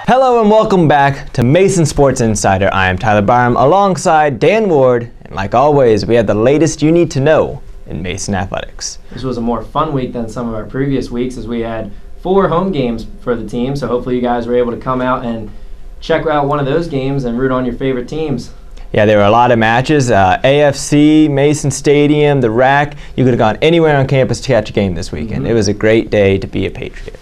Hello and welcome back to Mason Sports Insider. I am Tyler Byram alongside Dan Ward, and like always, we have the latest you need to know in Mason athletics. This was a more fun week than some of our previous weeks as we had 4 home games for the team, so hopefully you guys were able to come out and check out one of those games and root on your favorite teams. Yeah, there were a lot of matches. AFC, Mason Stadium, the RAC. You could have gone anywhere on campus to catch a game this weekend. It was a great day to be a Patriot.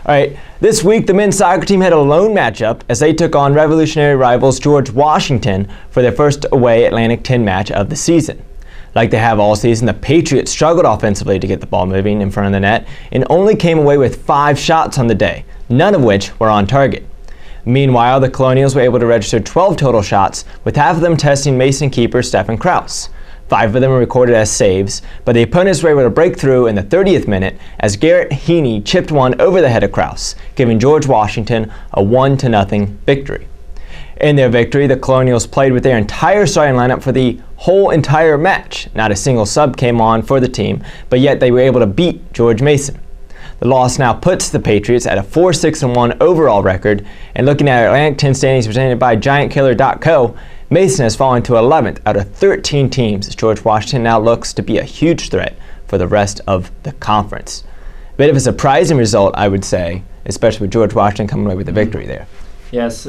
All right, this week the men's soccer team had a lone matchup as they took on revolutionary rivals George Washington for their first away Atlantic 10 match of the season. Like they have all season, the Patriots struggled offensively to get the ball moving in front of the net and only came away with 5 shots on the day, none of which were on target. Meanwhile, the Colonials were able to register 12 total shots, with half of them testing Mason keeper Stephen Kraus. 5 of them were recorded as saves, but the opponents were able to break through in the 30th minute as Garrett Heaney chipped one over the head of Kraus, giving George Washington a 1-0 victory. In their victory, the Colonials played with their entire starting lineup for the whole entire match. Not a single sub came on for the team, but yet they were able to beat George Mason. The loss now puts the Patriots at a 4-6-1 overall record, and looking at Atlantic 10 standings presented by GiantKiller.co, Mason has fallen to 11th out of 13 teams as George Washington now looks to be a huge threat for the rest of the conference. A bit of a surprising result, I would say, especially with George Washington coming away with the victory there. Yes,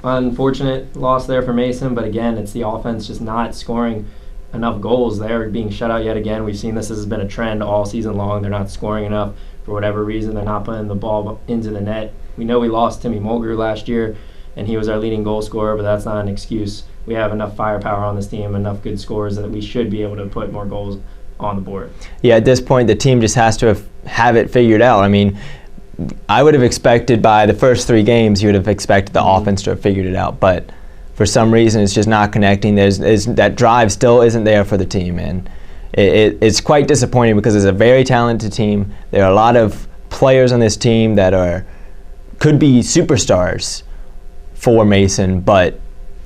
unfortunate loss there for Mason, but again, it's the offense just not scoring enough goals. They're being shut out yet again. We've seen this has been a trend all season long. They're not scoring enough for whatever reason. They're not putting the ball into the net. We know we lost Timmy Mulgrew last year, and he was our leading goal scorer, but that's not an excuse. We have enough firepower on this team, enough good scores that we should be able to put more goals on the board. Yeah, at this point, the team just has to have it figured out. I mean, I would have expected by the first 3 games, you would have expected the offense to have figured it out, but for some reason, it's just not connecting. That drive still isn't there for the team, and it's quite disappointing because it's a very talented team. There are a lot of players on this team that could be superstars for Mason, but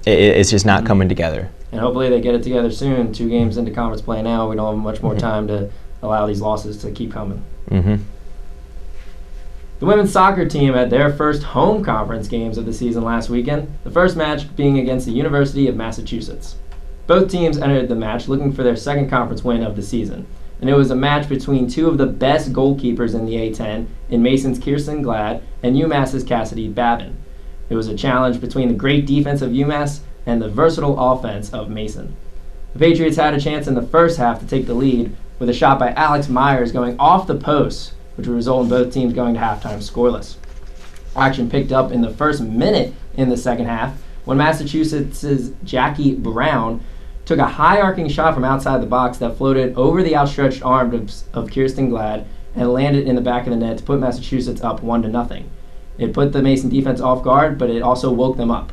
it's just not coming together. And hopefully they get it together soon. 2 games into conference play now. We don't have much more time to allow these losses to keep coming. The women's soccer team had their first home conference games of the season last weekend, the first match being against the University of Massachusetts. Both teams entered the match looking for their second conference win of the season, and it was a match between 2 of the best goalkeepers in the A10 in Mason's Kirsten Glad and UMass's Cassidy Babin. It was a challenge between the great defense of UMass and the versatile offense of Mason. The Patriots had a chance in the first half to take the lead with a shot by Alex Myers going off the post, which would result in both teams going to halftime scoreless. Action picked up in the first minute in the second half when Massachusetts' Jackie Brown took a high-arcing shot from outside the box that floated over the outstretched arm of Kirsten Glad and landed in the back of the net to put Massachusetts up 1-0. It put the Mason defense off guard, but it also woke them up.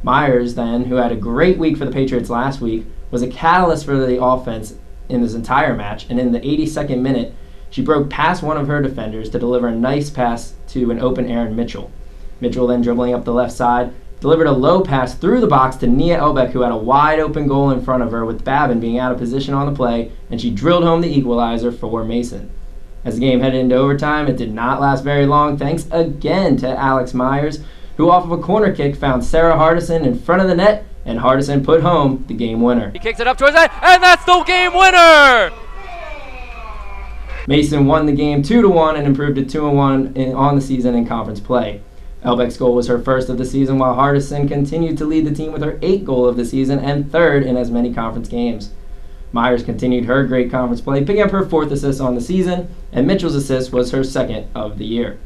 Myers, then, who had a great week for the Patriots last week, was a catalyst for the offense in this entire match, and in the 82nd minute, she broke past one of her defenders to deliver a nice pass to an open Aaron Mitchell. Mitchell then dribbling up the left side, delivered a low pass through the box to Nia Elbeck, who had a wide open goal in front of her with Babin being out of position on the play, and she drilled home the equalizer for Mason. As the game headed into overtime, it did not last very long, thanks again to Alex Myers, who off of a corner kick found Sarah Hardison in front of the net, and Hardison put home the game winner. He kicks it up towards that, and that's the game winner! Mason won the game 2-1 and improved to 2-1 on the season in conference play. Elbeck's goal was her first of the season, while Hardison continued to lead the team with her 8th goal of the season and 3rd in as many conference games. Myers continued her great conference play, picking up her 4th assist on the season, and Mitchell's assist was her 2nd of the year.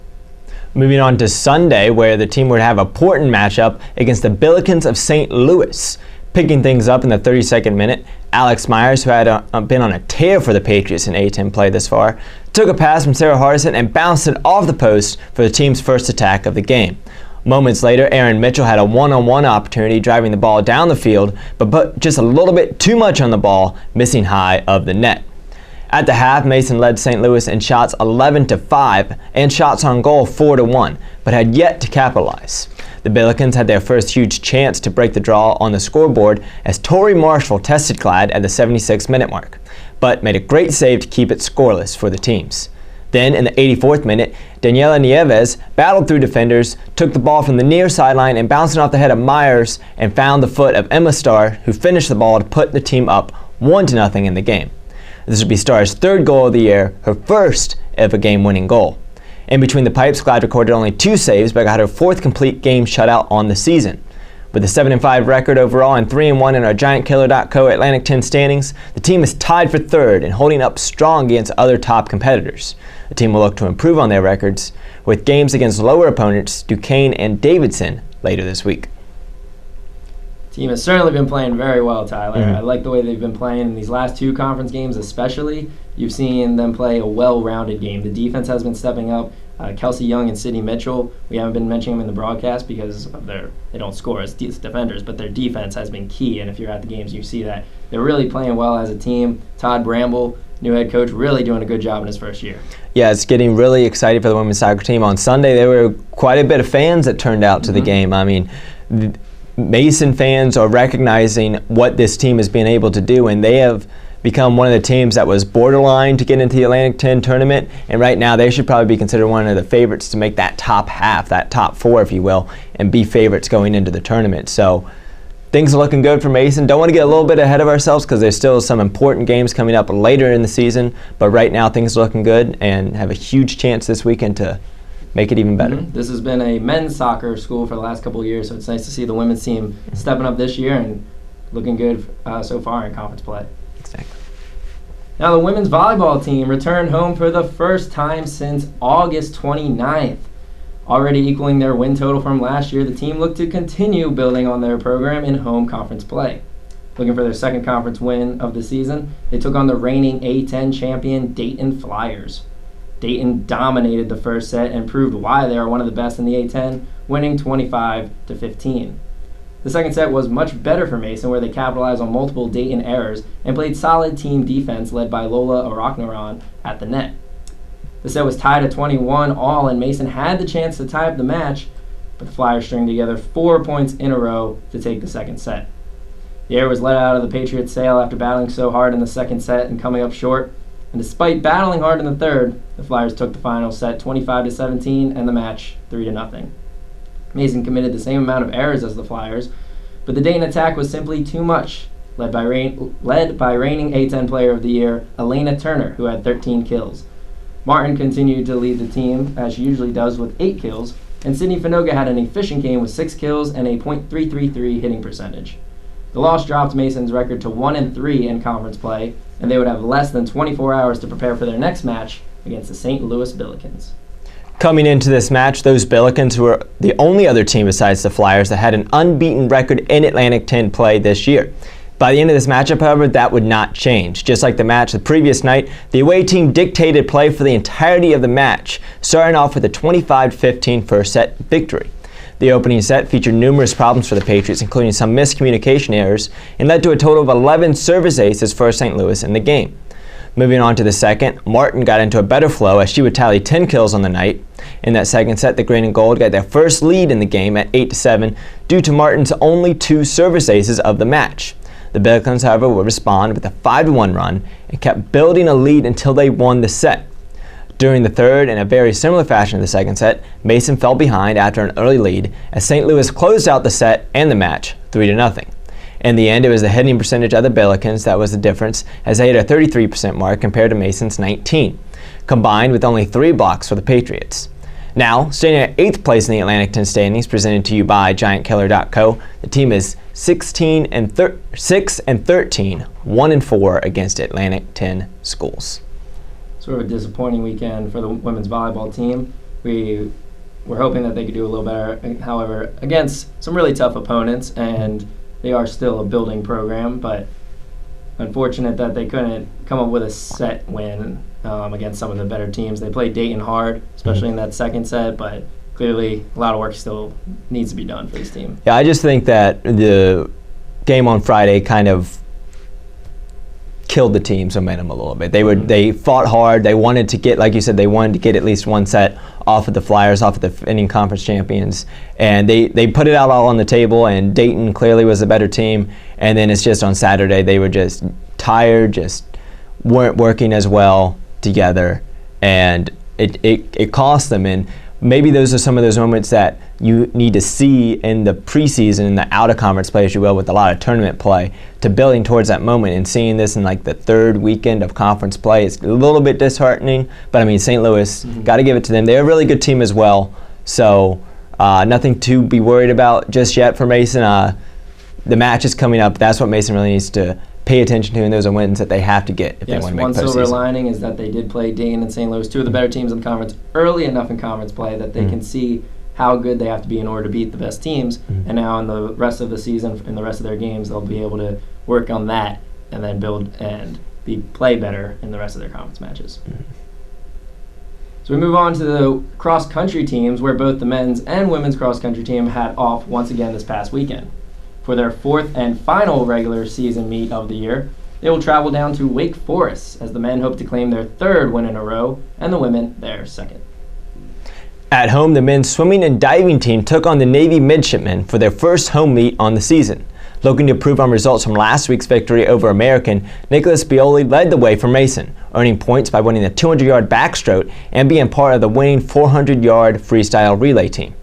Moving on to Sunday, where the team would have a important matchup against the Billikens of St. Louis. Picking things up in the 32nd minute, Alex Myers, who had been on a tear for the Patriots in A10 play this far, took a pass from Sarah Hardison and bounced it off the post for the team's first attack of the game. Moments later, Aaron Mitchell had a one-on-one opportunity driving the ball down the field, but put just a little bit too much on the ball, missing high of the net. At the half, Mason led St. Louis in shots 11-5 and shots on goal 4-1, but had yet to capitalize. The Billikens had their first huge chance to break the draw on the scoreboard as Tori Marshall tested Glad at the 76th minute mark, but made a great save to keep it scoreless for the teams. Then, in the 84th minute, Daniela Nieves battled through defenders, took the ball from the near sideline and bounced it off the head of Myers and found the foot of Emma Starr, who finished the ball to put the team up 1-0 in the game. This would be Starr's third goal of the year, her first ever game-winning goal. In between the pipes, Glad recorded only 2 saves but got her 4th complete game shutout on the season. With a 7-5 record overall and 3-1 in our GiantKiller.co Atlantic 10 standings, the team is tied for 3rd and holding up strong against other top competitors. The team will look to improve on their records with games against lower opponents Duquesne and Davidson later this week. Team has certainly been playing very well, Tyler. I like the way they've been playing in these last 2 conference games especially. You've seen them play a well-rounded game. The defense has been stepping up. Kelsey Young and Sydney Mitchell, we haven't been mentioning them in the broadcast because of they don't score as defenders, but their defense has been key, and if you're at the games, you see that. They're really playing well as a team. Todd Bramble, new head coach, really doing a good job in his first year. Yeah, it's getting really exciting for the women's soccer team. On Sunday, there were quite a bit of fans that turned out to the game. I mean, Mason fans are recognizing what this team has been able to do, and they have become one of the teams that was borderline to get into the Atlantic 10 tournament, and right now they should probably be considered one of the favorites to make that top half, that top 4 if you will, and be favorites going into the tournament. So things are looking good for Mason. Don't want to get a little bit ahead of ourselves because there's still some important games coming up later in the season, but right now things are looking good and have a huge chance this weekend to make it even better. This has been a men's soccer school for the last couple of years, so it's nice to see the women's team stepping up this year and looking good so far in conference play. Exactly. Now the women's volleyball team returned home for the first time since August 29th. Already equaling their win total from last year, the team looked to continue building on their program in home conference play. Looking for their second conference win of the season, they took on the reigning A10 champion Dayton Flyers. Dayton dominated the first set and proved why they are one of the best in the A10, winning 25-15. The second set was much better for Mason, where they capitalized on multiple Dayton errors and played solid team defense led by Lola Arachnaran at the net. The set was tied at 21 all, and Mason had the chance to tie up the match, but the Flyers stringed together 4 points in a row to take the second set. The air was let out of the Patriots' sail after battling so hard in the second set and coming up short, and despite battling hard in the third, the Flyers took the final set 25-17 and the match 3-0. Mason committed the same amount of errors as the Flyers, but the Dayton attack was simply too much, led by reigning A10 Player of the Year, Elena Turner, who had 13 kills. Martin continued to lead the team, as she usually does, with 8 kills, and Sydney Finoga had an efficient game with 6 kills and a .333 hitting percentage. The loss dropped Mason's record to 1-3 in conference play, and they would have less than 24 hours to prepare for their next match against the St. Louis Billikens. Coming into this match, those Billikens were the only other team besides the Flyers that had an unbeaten record in Atlantic 10 play this year. By the end of this matchup, however, that would not change. Just like the match the previous night, the away team dictated play for the entirety of the match, starting off with a 25-15 first set victory. The opening set featured numerous problems for the Patriots, including some miscommunication errors, and led to a total of 11 service aces for St. Louis in the game. Moving on to the second, Martin got into a better flow as she would tally 10 kills on the night. In that second set, the Green and Gold got their first lead in the game at 8-7 due to Martin's only 2 service aces of the match. The Billikens, however, would respond with a 5-1 run and kept building a lead until they won the set. During the third, in a very similar fashion to the second set, Mason fell behind after an early lead as St. Louis closed out the set and the match 3-0. In the end, it was the hitting percentage of the Billikens that was the difference, as they hit a 33% mark compared to Mason's 19, combined with only 3 blocks for the Patriots. Now, staying at 8th place in the Atlantic 10 standings, presented to you by GiantKiller.co, the team is 6-13, 1-4 against Atlantic 10 schools. Sort of a disappointing weekend for the women's volleyball team. We were hoping that they could do a little better, however, against some really tough opponents, and they are still a building program, but unfortunate that they couldn't come up with a set win against some of the better teams. They played Dayton hard, especially in that second set, but clearly a lot of work still needs to be done for this team. Yeah, I just think that the game on Friday kind of killed the team's momentum a little bit. They fought hard. They wanted to get, like you said, they wanted to get at least one set off of the Flyers, off of the defending conference champions, and they put it out all on the table, and Dayton clearly was a better team, and then it's just on Saturday they were just tired, just weren't working as well together, and it cost them. And maybe those are some of those moments that you need to see in the preseason, in the out-of-conference play, as you will, with a lot of tournament play, to building towards that moment. And seeing this in like the third weekend of conference play is a little bit disheartening. But I mean, St. Louis, got to give it to them. They're a really good team as well. So nothing to be worried about just yet for Mason. The match is coming up. That's what Mason really needs to pay attention to, and those are wins that they have to get if they want to make postseason. One silver lining is that they did play Dayton and St. Louis, two of the better teams in the conference, early enough in conference play that they can see how good they have to be in order to beat the best teams. And now in the rest of the season, in the rest of their games, they'll be able to work on that and then build and play better in the rest of their conference matches. So we move on to the cross-country teams, where both the men's and women's cross-country team had off once again this past weekend. For their fourth and final regular season meet of the year, they will travel down to Wake Forest as the men hope to claim their third win in a row and the women their second. At home, the men's swimming and diving team took on the Navy midshipmen for their first home meet on the season. Looking to improve on results from last week's victory over American, Nicholas Bioli led the way for Mason, earning points by winning the 200-yard backstroke and being part of the winning 400-yard freestyle relay team.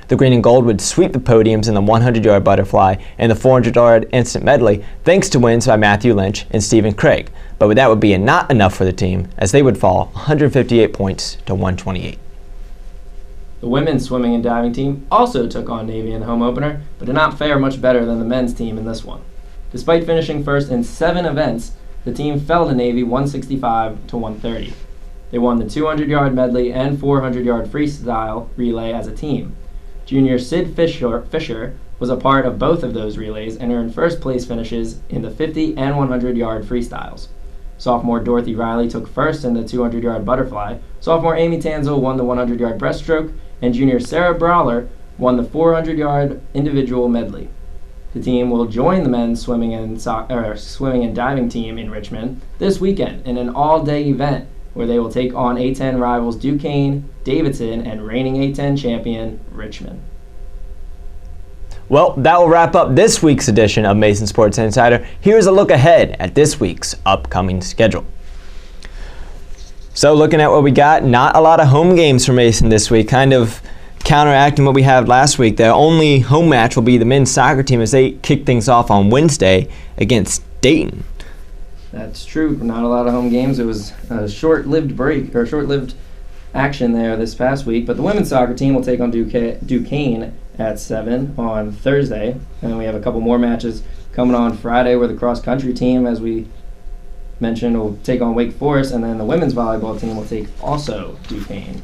The green and gold would sweep the podiums in the 100-yard butterfly and the 400-yard instant medley, thanks to wins by Matthew Lynch and Stephen Craig. But that would be not enough for the team, as they would fall 158 points to 128. The women's swimming and diving team also took on Navy in the home opener, but did not fare much better than the men's team in this one. Despite finishing first in 7 events, the team fell to Navy 165 to 130. They won the 200-yard medley and 400-yard freestyle relay as a team. Junior Sid Fisher was a part of both of those relays and earned first place finishes in the 50 and 100-yard freestyles. Sophomore Dorothy Riley took first in the 200-yard butterfly, sophomore Amy Tanzel won the 100-yard breaststroke, and junior Sarah Brawler won the 400-yard individual medley. The team will join the men's swimming and diving team in Richmond this weekend in an all-day event where they will take on A10 rivals Duquesne, Davidson, and reigning A10 champion Richmond. Well, that will wrap up this week's edition of Mason Sports Insider. Here's a look ahead at this week's upcoming schedule. So looking at what we got, not a lot of home games for Mason this week, kind of counteracting what we had last week. The only home match will be the men's soccer team as they kick things off on Wednesday against Dayton. That's true. Not a lot of home games. It was a short-lived break, or short-lived action there this past week. But the women's soccer team will take on Duquesne at 7 on Thursday. And we have a couple more matches coming on Friday where the cross-country team, as we mentioned, will take on Wake Forest. And then the women's volleyball team will take also Duquesne.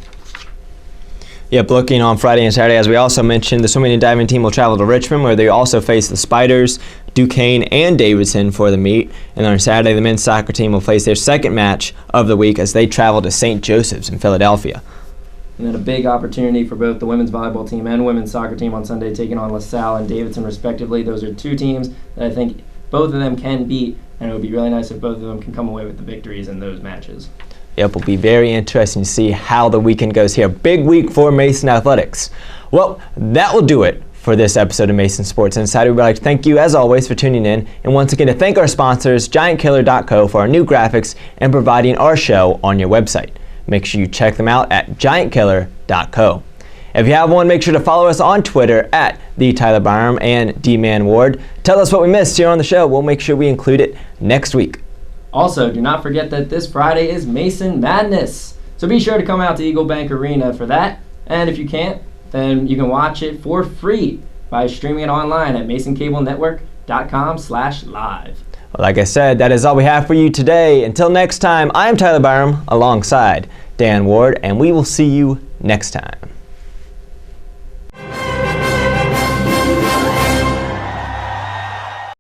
Yep, looking on Friday and Saturday, as we also mentioned, the swimming and diving team will travel to Richmond, where they also face the Spiders, Duquesne, and Davidson for the meet. And on Saturday, the men's soccer team will face their second match of the week as they travel to St. Joseph's in Philadelphia. And then a big opportunity for both the women's volleyball team and women's soccer team on Sunday, taking on LaSalle and Davidson respectively. Those are two teams that I think both of them can beat, and it would be really nice if both of them can come away with the victories in those matches. It will be very interesting to see how the weekend goes here. Big week for Mason Athletics. Well, that will do it for this episode of Mason Sports Insider. We'd like to thank you, as always, for tuning in. And once again, to thank our sponsors, GiantKiller.co, for our new graphics and providing our show on your website. Make sure you check them out at GiantKiller.co. If you have one, make sure to follow us on Twitter at TheTylerByram and DManWard. Tell us what we missed here on the show. We'll make sure we include it next week. Also, do not forget that this Friday is Mason Madness. So be sure to come out to Eagle Bank Arena for that. And if you can't, then you can watch it for free by streaming it online at masoncablenetwork.com/live. Well, like I said, that is all we have for you today. Until next time, I am Tyler Byram alongside Dan Ward, and we will see you next time.